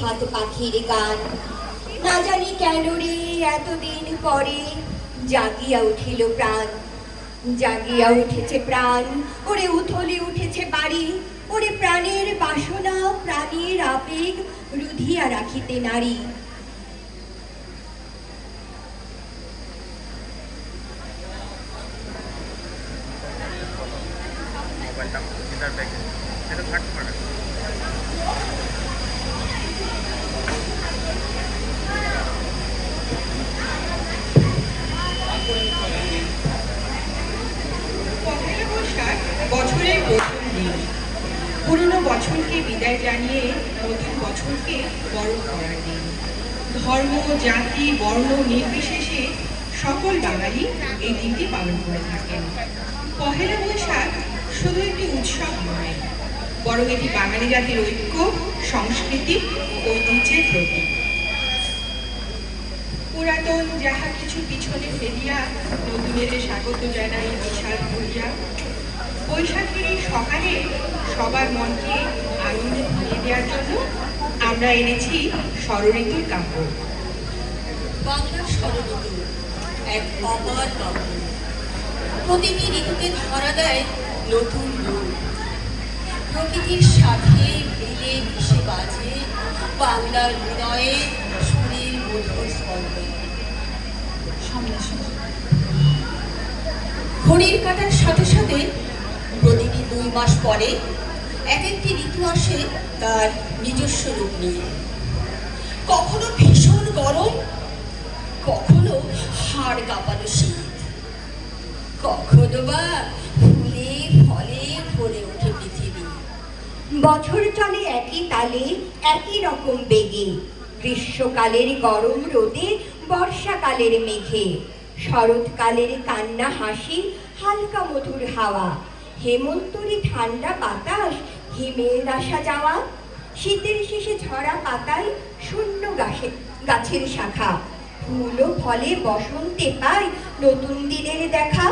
হাত পাখির গান না জানি কেন রে এতদিন পরে জাগিয়া উঠিল প্রাণ, জাগিয়া উঠেছে প্রাণ, ওরে উথলে উঠেছে বাড়ি, ওরে প্রাণের বাসনা প্রাণের আবেগ রুধিয়া রাখিতে নারী। বছরের প্রথম দিন, পুরনো বছরকে বিদায় জানিয়ে নতুন বছরকে বরণ করার দিন। ধর্ম, জাতি, বর্ণ নির্বিশেষে সকল বাঙালি এই দিনটি পালন করে থাকেন। পহেলা বৈশাখ শুধু একটি উৎসব নয়, বরং এটি বাঙালি জাতির ঐক্য, সংস্কৃতি ও ঐতিহ্যের প্রতীক। পুরাতন যাহা কিছু পিছনে ফেলিয়া নতুনের স্বাগত জানাই বিশাল ভরিয়া। বৈশাখের এই সকালে সবার মনকে আনন্দে ভরিয়ে দেওয়ার জন্য আমরা এনেছি ষড়ঋতুর কাব্য। বাংলার ষড়ঋতু এক অপার কাব্য, প্রতিটি ঋতুকে ধরা দেয় নতুন রূপ। প্রকৃতির সাথে মিলে মিশে বাজে বাংলার হৃদয়ে সুরের মধুর স্পন্দন। ঘড়ির কাঁটার সাথে সাথে প্রতিটি 2 মাস পরে এক একটি ঋতু আসে তার নিজস্ব রূপ নিয়ে। কখনো ভীষণ গরম, কখনো হাড় কাঁপানো শীত, কখনো বা ফুলে ফলে ভরে ওঠে পৃথিবী। বছর চলে একই তালে একই রকম বেগে, গ্রীষ্মকালের গরম রোদে বর্ষাকালের মেঘে, শরৎকালের কান্না হাসি হালকা মধুর হাওয়া, হেমন্তরি ঠান্ডা বাতাস হিমেল আসা যাওয়া, শীতের শেষে ঝরা পাতায় শূন্য গাছের শাখা, ফুল ও ফলে বসন্তে পায় নতুন দিনের দেখা।